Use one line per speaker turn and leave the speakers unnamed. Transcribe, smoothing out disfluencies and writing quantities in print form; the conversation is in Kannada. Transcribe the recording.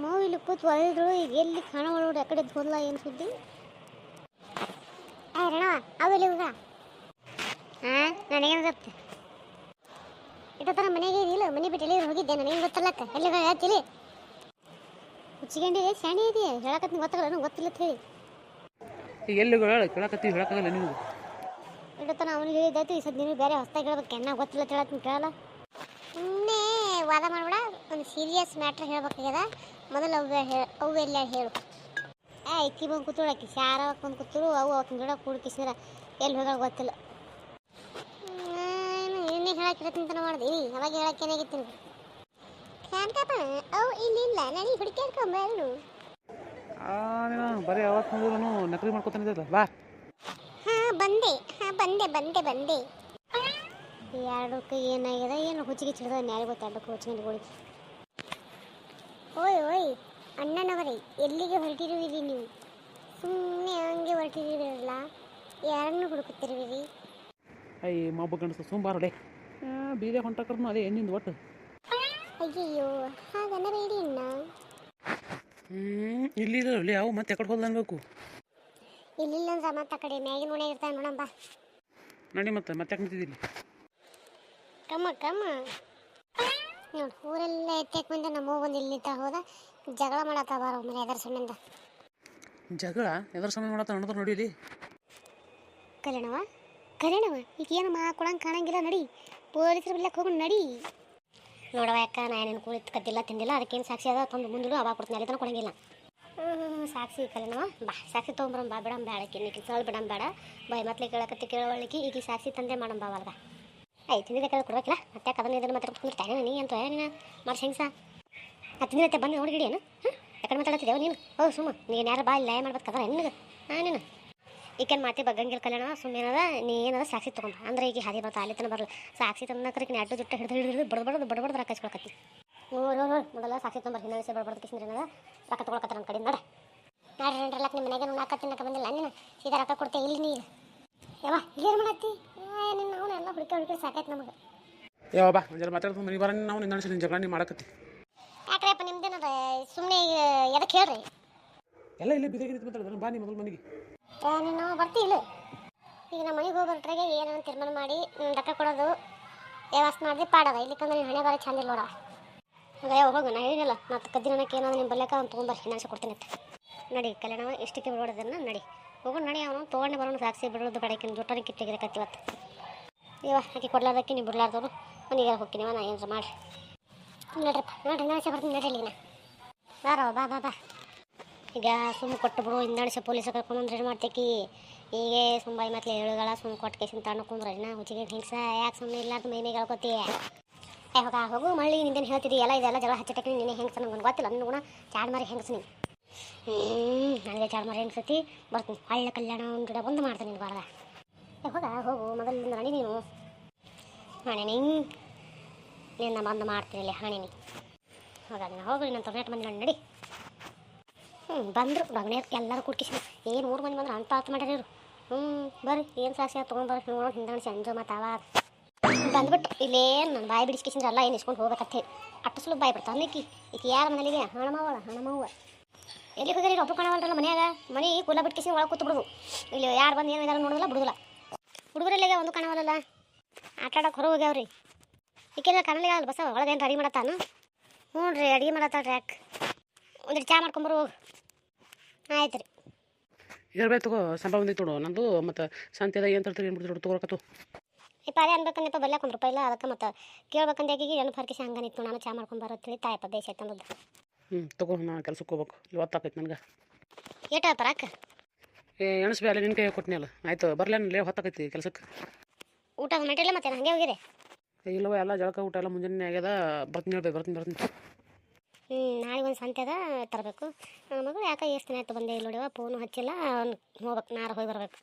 ನಮ್ಮ ಇಲ್ಲಿ ಕೂತು ಒಳದ್ರು ಈಗ ಎಲ್ಲಿ ಕಾಣ ಒಳಗಡೆ ಆ ಕಡೆ ಹೋದ್ಲ ಏನು ಸುದ್ದಿ ರಣ ಅವೆಲ್ಲ ಇವಾಗ ಹಾಂ ನನಗೇನು ಗೊತ್ತು ಇಟ್ಟತ್ತರ ಮನೆಗೆ ಇದಿಲ್ಲ ಮನೆ ಬಿಟ್ಟು ಎಲ್ಲಿ ಹೋಗಿದ್ದೆ ನನಗೇನು ಗೊತ್ತಲ್ಲಕ್ಕ ಎಲ್ಲಿ ಹೇಳ್ತಿಲಿ ಹುಚ್ಚಿಗಂಡಿ ಶಾಣೆ ಇದೆಯಾ ಹೇಳಕತ್ತಿ ಗೊತ್ತಾಗಲ್ಲ ನನಗೆ ಗೊತ್ತಿಲ್ಲ ಹೇಳಿ
ಈಗ ಎಲ್ಲಿ ಕೇಳಕತ್ತೀವಿ ಹೇಳಕ್ಕಾಗಲ್ಲ ನಿನಗೆ
ಇಡತನ ಅವನಿಗೆ ಹೇಳಿದ್ದಾಯ್ತು ಈ ಸದ್ ನೀವು ಬೇರೆ ಹೊಸ್ತಾಗಿ ಹೇಳ್ಬೇಕು ಎನ್ನ ಗೊತ್ತಿಲ್ಲ ಹೇಳತ್ತೀನಿ ಕೇಳಲ್ಲ ಸುಮ್ಮನೆ ವಾದ ಮಾಡ್ಬೇಡ ಒಂದು ಸೀರಿಯಸ್ ಮ್ಯಾಟ್ರ್ ಹೇಳ್ಬೇಕಾಗ್ಯದ ಮೊದಲು ಅವು ಎಲ್ಲ ಹೇಳು ಇಕ್ಕಿ ಬಂದು ಕೂತೋಳಾಕಿ ಶಾರ ಬಂದು ಕೂತಳು ಅವು ಅವತ್ತಿನ ಗಿಡ ಕೂಡ್ಕಿಸಿದ್ರೆ ಎಲ್ಲಿ ಹೋಗ ಗೊತ್ತಿಲ್ಲ ಇನ್ನೇ ಹೇಳಕ್ಕಿರತ್ತಂತ ಮಾಡಿದೆ ಅವಾಗ ಹೇಳಕ್ಕೆ ಏನಾಗಿತ್ತು ಶಾಂತಪ್ಪ ಅವು ಇಲ್ಲಿಲ್ಲ ನನಗೆ ಹುಡುಕ್ಯಾಡ್ಕೊಂಬರು
ಬರೀ ಅವತ್ತು ನೋಡಿದ್ರು ನಕಲಿ ಮಾಡ್ಕೊತಾನಿದ್ದಲ್ಲ ಬಾ
ಬಂದೆ ಎರಡಕ್ಕೆ ಏನಾಗಿದೆ ಏನು ಹುಚ್ಚಿಗೆ ಚಿಡ್ದ ನ್ಯಾಯ ಗೊತ್ತ ಎರಡಕ್ಕೆ ಹುಚ್ಚಿಗೆ ಓಯ್ ಅಣ್ಣನವರೇ ಎಲ್ಲಿಗೆ ಹೊರಟಿರುವಿರಿ ನೀವು ಸುಮ್ಮನೆ ಹಂಗೆ ಹೊರಟಿರಲ್ಲ ಯಾರನ್ನು ಹುಡುಕುತ್ತಿರುವಿರಿ
ಅಯ್ಯ ಮಬ್ಬ ಗಂಡಸ ಸುಂಬಾರಡೆ ಬೀದೆ ಹೊಂಟಕ್ರನು ಅದೇ ಹೆಣ್ಣಿಂದ ಒಟ್ಟು
ಅಯ್ಯಯ್ಯೋ ಹಾಗನ್ನಬೇಡಿ ಅಣ್ಣ
ಇಲ್ಲಿ ಅವು ಮತ್ತೆ ಎಕಡೆ ಹೋದ ಅನ್ಬೇಕು
ಇಲ್ಲಿಲ್ಲ ಅಂದ್ರೆ ಮತ್ತೆ ಆ ಕಡೆ ಮ್ಯಾಗಿನ ಮನೆ ಇರ್ತಾನೆ ನೋಡಂಬ
ನಡಿ ಮತ್ತೆ ಯಾಕೆ ನಿಂತಿದ್ದೀನಿ
ಕಮ್ಮ ನೋಡಿ ಊರೆಲ್ಲ ಎತ್ತಕ್ಕೆ ಬಂದು ನಮ್ಮ ಬಂದು ಇಲ್ಲಿ ನಿಂತ ಹೋದ ಜಗಳ ಮಾಡತ್ತಾವಾರ ಮನೆ ಎದರ ಸಂಬಂಧ
ಜಗಳ ಎದರ ಸಂಬಂಧ ಮಾಡತ್ತ ನೋಡಿದ್ರೆ ನೋಡಿಲಿ
ಕಲ್ಯಾಣವ ಈಗ ಏನು ಕೊಡಂಗೆ ಕಾಣಂಗಿಲ್ಲ ನಡಿ ಪೊಲೀಸರು ಬಿಡ್ಲಕ್ಕೆ ಹೋಗೋಣ ನಡಿ ನೋಡವ ಯಾಕ ನಾನೇನು ಕುಳಿತು ಕದ್ದಿಲ್ಲ ತಿಂದಿಲ್ಲ ಅದಕ್ಕೇನು ಸಾಕ್ಷಿ ಅದ ತಂದು ಮುಂದೂ ಅವಾಗ ಕೊಡ್ತೀನಿ ಅಲ್ಲಿ ತನಕ ಕೊಡಂಗಿಲ್ಲ ಸಾಕ್ಷಿ ಕಲ್ಯಾಣವ ಬಾ ಸಾಕ್ಷಿ ತೊಗೊಂಬರಂ ಬಾ ಬಿಡಂ ಬೇಡಕ್ಕೆ ಇನ್ನಿಕ್ಕೆ ಸೊಳ್ಳು ಬಿಡಂ ಬೇಡ ಬಾಯ್ ಮತ್ಲೆ ಕೇಳಕತ್ತಿ ಕೇಳವಳಿಕೆ ಈಗ ಸಾಕ್ಷಿ ತಂದೆ ಮಾಡಂಬ ಅವಾಗ ತಿಂದಿದ್ದೆ ಕೇಳಿ ಕೊಡ್ಬೇಕಿಲ್ಲ ಮತ್ತೆ ಅದನ್ನ ಇದನ್ನು ಮಾತಾಡ್ಕೊಂಡಿರ್ತಾನೆ ನೀ ಅಂತ ನೀನು ಮಾಡ್ಸಿ ಹೆಂಗೆ ತಿಂದಿರತ್ತೆ ಬಂದು ನೋಡಿಗಿಡಿ ಏನು ಯಾಕಡೆ ಮಾತಾಡ್ತಿದ್ದೇವೆ ನೀನು ಹೌದು ಸುಮ್ಮ ನೀನು ಯಾರು ಬಾ ಇಲ್ಲ ಮಾಡ್ಬೇಕು ಕದ ನಿನಗೆ ನೀನು ಈಗೇನು ಮಾತಿ ಬಗ್ಗಂಗಿಲ್ಲ ಕಲ್ಯಾಣ ಸುಮ್ಮನೆ ನೀ ಏನದ ಸಾಕ್ಷಿ ತೊಗೊಂಬ ಅಂದ್ರೆ ಈಗ ಹಾದಿ ಬರ್ತಾ ಅಲ್ಲಿ ತನ ಬರಲ್ಲ ಸಾಕ್ಷಿ ತಂದಕ್ರಿಗೆ ಅಡ್ಡು ಜುಟ್ಟ ಹಿಡಿದು ಬಡಬಡ್ದು ರೊಕ್ಕ ಹಚ್ಕೊಳಕತ್ತಿ ಮೊದಲ ಸಾಕ್ಷಿ ತೊಗೊಂಬರ್ ಹಿಂದೆ ಬಡಬಡ್ದು ಕಿಸಿದ್ರೆ ಏನದ ರೊಕ್ಕ ತೊಗೊಳಕತ್ತ ನಮ್ಮ ಕಡೆ ನೋಡ್ರಿ ನಿಮ್ಮ ಮನೆಗೆ ನಾಲ್ಕು ತಿನ್ನಕ ಬಂದಿಲ್ಲ ನೀನು ಸೀದಾ ರೊಕ್ಕ ಕೊಡ್ತೇವೆ ಇಲ್ಲಿ ನೀರು ಯಾವ ಇಲ್ಲೇನು ಮಾಡತ್ತಿ ನಿನ್ನ ಅವನು ಎಲ್ಲ ಹುಡುಕಿ ಸಾಕಾಯ್ತು ನಮಗೆ
ಯಾವ ಬಾ ಜರ ಮಾತಾಡ್ಕೊಂಡು ಮನೆ ಬರ ನಾವು ನಿನ್ನ ನಿನ್ನ ಜಗಳ ನೀ ಮಾಡಕತ್ತಿ
ಯಾಕ್ರಪ್ಪ ನಿಮ್ದೇನದ ಸುಮ್ಮನೆ ಎದಕ್ಕೆ ಹೇಳ್ರಿ
ಎಲ್ಲ ಇಲ್ಲೇ ಬಿದ್ದಾಗಿದ್ದು ಮಾತಾಡಿದ್ರೆ ಬಾ ನೀ ಮೊದಲು ಮನೆಗೆ
ನೀನು ಬರ್ತಿಲ್ಲ ಈಗ ನಮ್ಮ ಮನೆಗೆ ಹೋಗಿ ಬರಟ್ರಾಗೆ ಏನೋ ತೀರ್ಮಾನ ಮಾಡಿ ರೊಕ್ಕ ಕೊಡೋದು ವ್ಯವಸ್ಥೆ ಮಾಡಿದ್ರೆ ಪಾಡದ ಇಲ್ಲಿಕಂದ್ರೆ ನೀನು ಹಣೆ ಬರ ಚಂದ ಇಲ್ಲ ನೋಡ ಹೋಗ ನಾ ಹೇಳಿಲ್ಲ ಮತ್ತು ಕದ್ದಿನಕ್ಕೆ ಏನಾದ್ರು ನಿಮ್ಮ ಬಲ್ಯಾಕ ಅವ್ನು ತೊಗೊಂಬರ್ರಿ ನಾನು ಕೊಡ್ತೀನಿ ಅಂತ ನಡಿ ಕಲ್ಯಾಣ ಎಷ್ಟಕ್ಕೆ ಬಿಡೋದನ್ನ ನಡಿ ಹೋಗೋಣ ನಡಿ ಅವನು ತೊಗೊಂಡೆ ಬರೋಣ ಸಾಕ್ಷಿ ಬಿಡೋದು ಬೇಡಕ್ಕಿಂತ ಜೊಟ್ಟನೆ ಕಿತ್ತಿಗಿರಕತ್ತಿ ಇವತ್ತು ಆಕೆ ಕೊಡ್ಲಾರ್ದಕ್ಕೆ ನೀವು ಬಿಡ್ಲಾರ್ದವರು ಮನೆಗೆ ಹೋಗ್ತೀನಿ ನಾ ಏನಾರ ಮಾಡಿ ನೋಡ್ರಪ್ಪ ನೋಡ್ರಿ ನಾಳೆ ಬರ್ತೀನಿ ನಡಿ ನಾ ಬಾರೋ ಬಾ ಈಗ ಸುಮ್ಮ ಕೊಟ್ಟು ಬಿಡು ಹಿಂದಾಣಿಸ ಪೊಲೀಸರು ಕರ್ಕೊಂಡ್ಬಂದ್ರೆ ಏನು ಮಾಡ್ತೇಕಿ ಹೀಗೆ ಸುಂಬಾಯಿ ಮತ್ತೆ ಹೇಳುಗಳ ಸುಮ್ಮ ಕೊಟ್ಟು ಕೇಸಿನ ತಣ್ಣು ಕುಂದ್ರೆ ಹುಚ್ಚಿಗೆ ಹಿಂಗ್ಸ ಯಾಕೆ ಸುಮ್ಮನೆ ಇಲ್ಲಾರ್ದು ಮೈಮೇಗೆ ಹೇಳ್ಕೊತಿ ಹೋಗು ಮಳ್ಳಿ ನಿಂದೇನು ಹೇಳ್ತಿದ್ದಿ ಎಲ್ಲ ಇದೆಲ್ಲ ಜಗಳ ಹಚ್ಚಟಕ್ಕೆ ನೀನು ಹೆಂಗ್ಸ ನನಗೆ ಗೊತ್ತಿಲ್ಲ ನನ್ನ ಗುಣ ಚಾಡ್ ಮಾರಿ ಹೆಂಗ್ಸ ನೀನು ನನಗೆ ಚಾಡ್ ಮಾರಿ ಹೆಂಗ್ಸತಿ ಬರ್ತೀನಿ ಹಳ್ಳ ಕಲ್ಯಾಣ ಒಂದು ಗಿಡ ಬಂದು ಮಾಡ್ತೀನಿ ನೀನು ಬಾರದ ಹೋಗು ಮೊದಲಿಂದ ನಡಿ ನೀನು ಹಾಣೆ ನಿನ್ನ ಬಂದು ಮಾಡ್ತೀನಿ ಇಲ್ಲಿ ಹಾಣೆ ನೀ ಹೋಗಿ ನನ್ನ ತೊಗೊಂಡು ಬಂದು ನಡಿ ಬಂದರು ಬಗ್ನೇರು ಎಲ್ಲರೂ ಕುಟ್ಕಿಸಿ ಏನು 3 ಮಂದಿ ಬಂದ್ರೆ ಅಂತ ಮಾಡ್ಯಾರ ಇವರು ಬರ್ರಿ ಏನು ಸಾಕ್ಷಿ ತೊಗೊಂಡ್ಬರ್ರಿ ನೋಡೋಣ ಹಿಂದಾಣಿಸಿ ಅಂಜೋ ಮತ್ತು ಅವಾಗ ಬಂದ್ಬಿಟ್ಟು ಇಲ್ಲೇನು ನನ್ನ ಬಾಯಿ ಬಿಡಿಸ್ಕಿಸಿದ್ರೆ ಎಲ್ಲ ಏನು ಇಸ್ಕೊಂಡು ಹೋಗ್ಬೇಕತ್ತೆ ಅಟ್ಟು ಸುಲಭ ಬಾಯಿ ಬಿಡ್ತಾವೆ ಅನ್ನಕ್ಕೆ ಈಗ ಯಾರ ಮನೇಲಿಗೆ ಹಣಮವ್ವ ಎಲ್ಲಿ ಹೋಗ್ಯಾರ ಒಬ್ಬರು ಕಾಣವಲ್ರಲ್ಲ ಮನ್ಯಾಗ ಮನೆ ಕುಲ ಬಿಟ್ಕಿಸಿ ಒಳಗೆ ಕೂತು ಬಿಡೋದು ಇಲ್ಲಿ ಯಾರು ಬಂದು ಏನು ಇದಾರೆ ನೋಡೋದಿಲ್ಲ ಬಿಡೋದಿಲ್ಲ ಹುಡುಗರಲ್ಲಿಗೆ ಒಂದು ಕಾಣವಲ್ಲ ಆಟ ಆಡೋಕೆ ಹೊರ ಹೋಗ್ಯಾವ್ರಿ ಈಕೆಲ್ಲ ಕಾಣಲಿಲ್ಲ ಅಲ್ಲ ಬಸ ಒಳಗೇನು ಅಡಿಗೆ ಮಾಡತ್ತಾನು ಹ್ಞೂ ರೀ ಅಡುಗೆ ಮಾಡತ್ತಾಳ್ರಿ ಯಾಕೆ ಒಂದು ಚಾ ಮಾಡ್ಕೊಂಬರು ಹೋಗಿ ಆಯ್ತು ರೀ
ಇರ್ಬೇಕು ತಗೋ ಸಂಬಳ ಬಂದಿತ್ತು ನೋಡು ನಂದು ಮತ್ತು ಶಾಂತಿದ ಏನು ತರ್ತೀರಿ ಏನು ಬಿಡ್ತೀವಿ ತೊಗೊಳಕತ್ತು
ಪಾರಿ ಅನ್ಬೇಕಂದಪ್ಪ ಬಲ್ಯಾಕ 1 ರೂಪಾಯಿ ಇಲ್ಲ ಅದಕ್ಕೆ ಮತ್ತು ಕೇಳ್ಬೇಕಂದ ಆಕೆಗೆ ಏನು ಫರ್ಕಿಸಿ ಹಂಗನಿತ್ತು ನಾನು ಚಾ ಮಾಡ್ಕೊಂಬರೋ ತಿಳಿ ತಾಯಪ್ಪ ದೇಶ ಆಯ್ತು ಅಂದದ್ದು
ತಗೋ ನಾ ಕೆಲ್ಸಕ್ಕೆ ಹೋಗ್ಬೇಕು ಇವತ್ತಾಕೈತೆ ನನಗೆ
ಏಟ ಪರಾಕ
ಎಣಸ್ಬಿ ಅಲ್ಲೇ ನಿನ್ನ ಕೈ ಕೊಟ್ಟಿನಲ್ಲ ಆಯ್ತು ಬರಲೇನಲ್ಲೇ ಹೊತ್ತಾಕೈತಿ ಕೆಲ್ಸಕ್ಕೆ
ಊಟ ಮಾಡಿಲ್ಲ ಮತ್ತೆ ಹಂಗೆ ಹೋಗಿರಿ
ಇಲ್ಲವ ಎಲ್ಲ ಜಳಕ ಊಟ ಎಲ್ಲ ಮುಂಜಾನೆ ಆಗ್ಯದ ಬರ್ತೀನಿ
ನಾಳೆ ಒಂದು ಸಂತೆ ಅದ ತರಬೇಕು ಮಗಳು ಯಾಕೆ ಎಷ್ಟು ದಿನ ಆಯ್ತು ಬಂದೇ ಇಲ್ಲ ನೋಡಿವ ಫೋನು ಹಚ್ಚಿಲ್ಲ ಅವ್ನು ಹೋಗ್ಬೇಕು ನಾರು ಹೋಗಿ ಬರ್ಬೇಕು